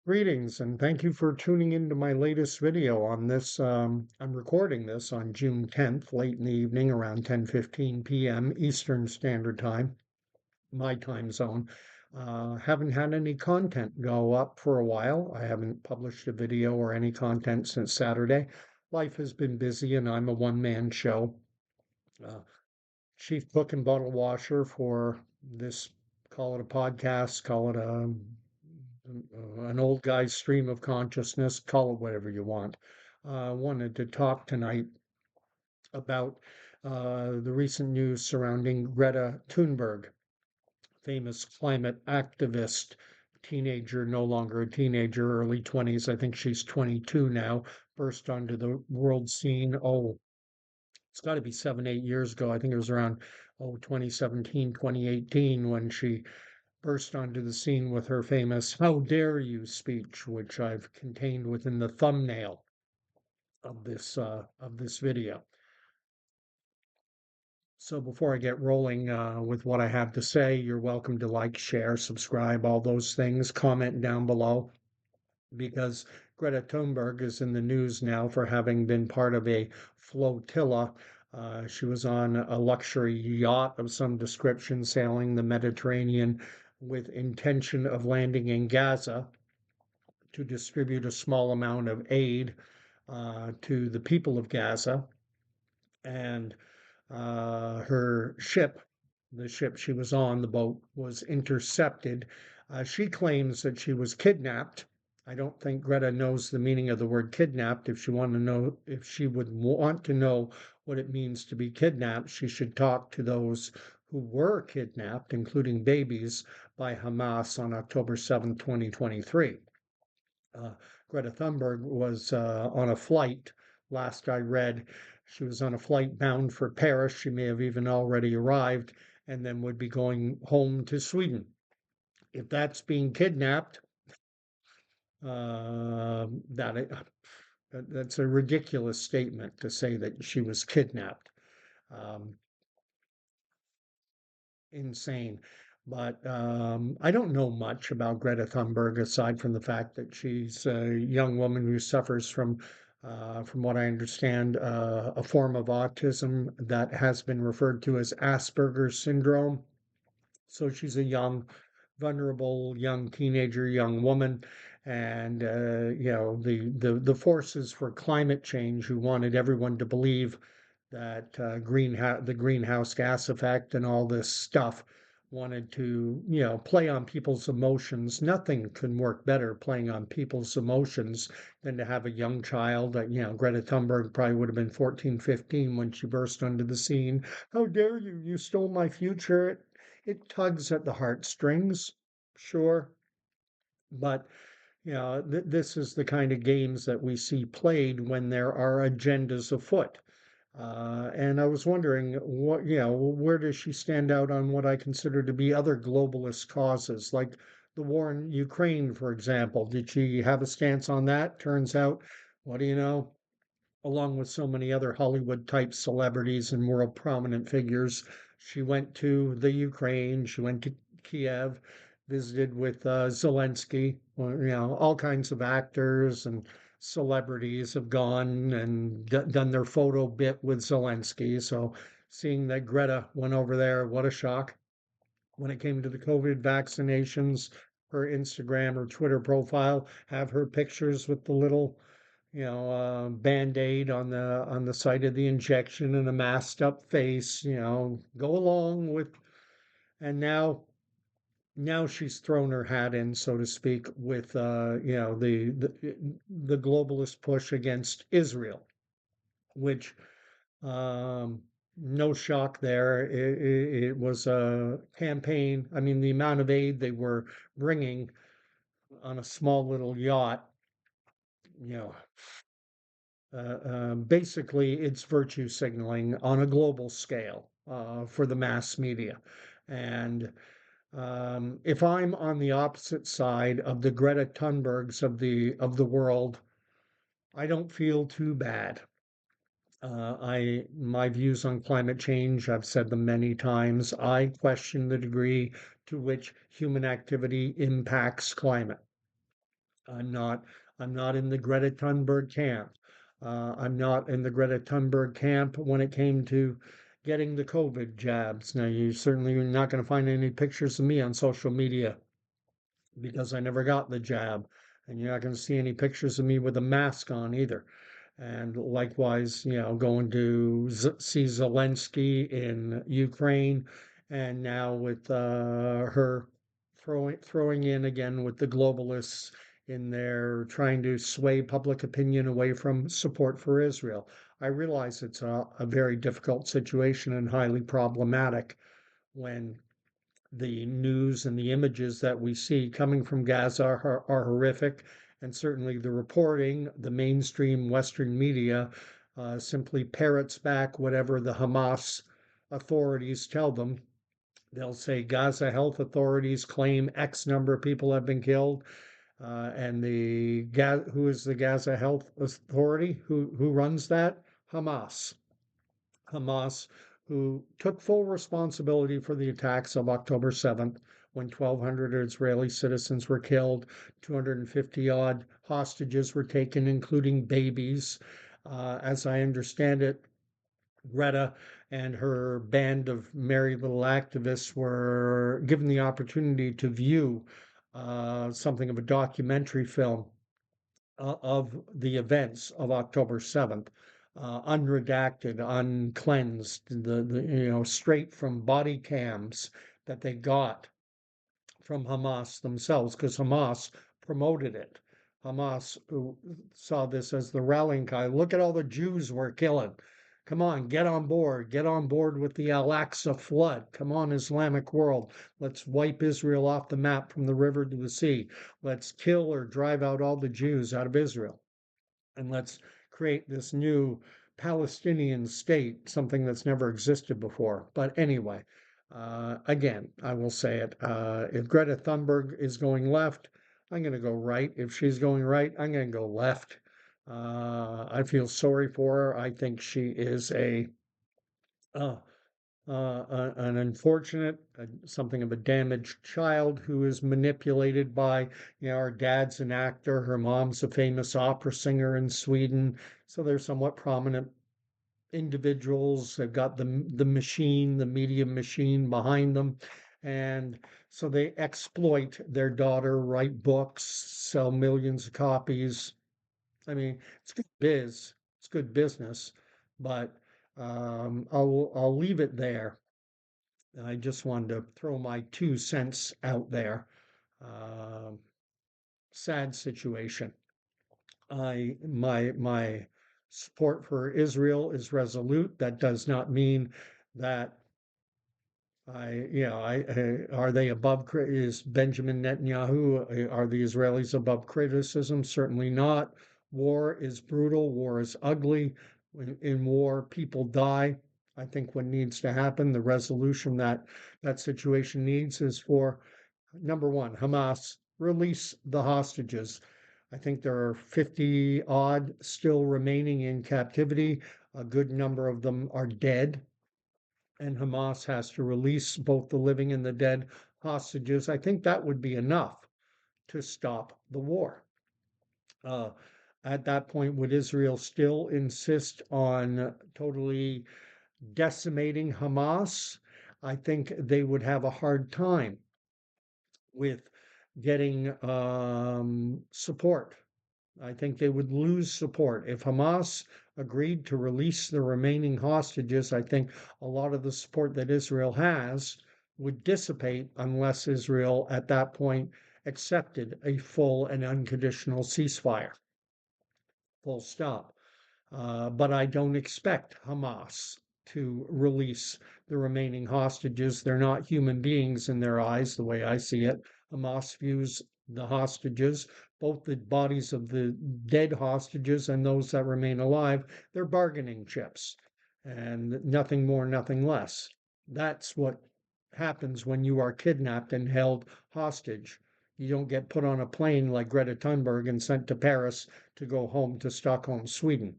Greetings and thank you for tuning into my latest video on this. I'm recording this on June 10th, late in the evening, around 10:15 p.m. Eastern Standard Time, my time zone. Haven't had any content go up for a while. I haven't published a video or any content since Saturday. Life has been busy and I'm a one-man show. Uh, Chief cook and bottle washer for this, call it a podcast, call it an old guy's stream of consciousness, call it whatever you want. Wanted to talk tonight about the recent news surrounding Greta Thunberg, famous climate activist, teenager, no longer a teenager, early 20s. I think she's 22 now, burst onto the world scene. Oh, it's got to be 7, 8 years ago. I think it was around 2017, 2018 when she burst onto the scene with her famous "How dare you" speech, which I've contained within the thumbnail of this video. So before I get rolling with what I have to say, you're welcome to like, share, subscribe, all those things. Comment down below because Greta Thunberg is in the news now for having been part of a flotilla. She was on a luxury yacht of some description sailing the Mediterranean with intention of landing in Gaza to distribute a small amount of aid to the people of Gaza. And her ship, the ship she was on, the boat, was intercepted. She claims that she was kidnapped. I don't think Greta knows the meaning of the word kidnapped. If she would want to know what it means to be kidnapped, she should talk to those who were kidnapped, including babies, by Hamas on October 7th, 2023. Uh, Greta Thunberg was on a flight. Last I read, she was on a flight bound for Paris. She may have even already arrived and then would be going home to Sweden. If that's being kidnapped, uh, that that's a ridiculous statement to say that she was kidnapped. Um, Insane. But I don't know much about Greta Thunberg aside from the fact that she's a young woman who suffers from what I understand, a form of autism that has been referred to as Asperger's syndrome. So she's a young, vulnerable, young teenager, young woman, and the forces for climate change who wanted everyone to believe that the greenhouse gas effect and all this stuff wanted to, play on people's emotions. Nothing can work better playing on people's emotions than to have a young child that, Greta Thunberg probably would have been 14, 15 when she burst onto the scene. How dare you? You stole my future. It tugs at the heartstrings, sure, but this is the kind of games that we see played when there are agendas afoot. And I was wondering where does she stand out on what I consider to be other globalist causes, like the war in Ukraine, for example? Did she have a stance on that? Turns out, what do you know? Along with so many other Hollywood type celebrities and world prominent figures, she went to the Ukraine, she went to Kiev, visited with Zelensky. Well, all kinds of actors and celebrities have gone and done their photo bit with Zelensky. So seeing that Greta went over there, what a shock. When it came to the COVID vaccinations, her Instagram or Twitter profile have her pictures with the little band-aid on the site of the injection and a masked up face, go along with. And now she's thrown her hat in, so to speak, with the globalist push against Israel, which no shock there. It was a campaign. I mean, the amount of aid they were bringing on a small little yacht, you know, basically it's virtue signaling on a global scale for the mass media. And if I'm on the opposite side of the Greta Thunbergs of the world, I don't feel too bad. My views on climate change, I've said them many times. I question the degree to which human activity impacts climate. I'm not I'm not in the Greta Thunberg camp. I'm not in the Greta Thunberg camp when it came to getting the COVID jabs. Now, you certainly are not going to find any pictures of me on social media because I never got the jab. And you're not going to see any pictures of me with a mask on either. And likewise, going to see Zelensky in Ukraine, and now with her throwing in again with the globalists in there, trying to sway public opinion away from support for Israel. I realize it's a very difficult situation and highly problematic when the news and the images that we see coming from Gaza are horrific, and certainly the reporting, the mainstream Western media, simply parrots back whatever the Hamas authorities tell them. They'll say Gaza health authorities claim X number of people have been killed, and who is the Gaza health authority? Who runs that? Hamas. Hamas, who took full responsibility for the attacks of October 7th, when 1,200 Israeli citizens were killed, 250 odd hostages were taken, including babies. As I understand it, Greta and her band of merry little activists were given the opportunity to view something of a documentary film of the events of October 7th, unredacted, uncleansed, straight from body cams that they got from Hamas themselves, because Hamas promoted it. Hamas saw this as the rallying cry. Look at all the Jews we're killing. Come on, get on board. Get on board with the Al Aqsa flood. Come on, Islamic world. Let's wipe Israel off the map from the river to the sea. Let's kill or drive out all the Jews out of Israel. And let's create this new Palestinian state, something that's never existed before. But anyway, again, I will say it. If Greta Thunberg is going left, I'm going to go right. If she's going right, I'm going to go left. I feel sorry for her. I think she is uh, an unfortunate, something of a damaged child who is manipulated by, her dad's an actor, her mom's a famous opera singer in Sweden. So they're somewhat prominent individuals. They've got the machine, the media machine behind them. And so they exploit their daughter, write books, sell millions of copies. I mean, it's good biz, it's good business, but I'll leave it there. I just wanted to throw my 2 cents out there. Uh, Sad situation. My support for Israel is resolute. That does not mean that are they above, is Benjamin Netanyahu, are the Israelis above criticism? Certainly not. War is brutal. War is ugly. In war, people die. I think what needs to happen, the resolution that situation needs is for, number one, Hamas, release the hostages. I think there are 50 odd still remaining in captivity. A good number of them are dead, and Hamas has to release both the living and the dead hostages. I think that would be enough to stop the war. Uh, at that point, would Israel still insist on totally decimating Hamas? I think they would have a hard time with getting support. I think they would lose support. If Hamas agreed to release the remaining hostages, I think a lot of the support that Israel has would dissipate unless Israel at that point accepted a full and unconditional ceasefire. Full stop. But I don't expect Hamas to release the remaining hostages. They're not human beings in their eyes, the way I see it. Hamas views the hostages, both the bodies of the dead hostages and those that remain alive, they're bargaining chips, and nothing more, nothing less. That's what happens when you are kidnapped and held hostage. You don't get put on a plane like Greta Thunberg and sent to Paris to go home to Stockholm, Sweden.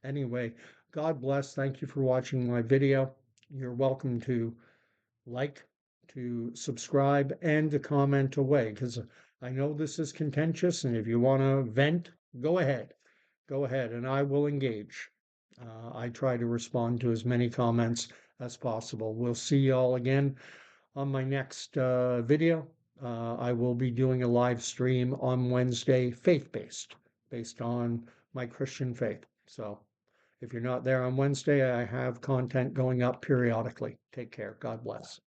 Anyway, God bless. Thank you for watching my video. You're welcome to like, to subscribe and to comment away, because I know this is contentious, and if you want to vent, go ahead. Go ahead, and I will engage. I try to respond to as many comments as possible. We'll see y'all again on my next video. I will be doing a live stream on Wednesday, faith-based, based on my Christian faith. So if you're not there on Wednesday, I have content going up periodically. Take care. God bless.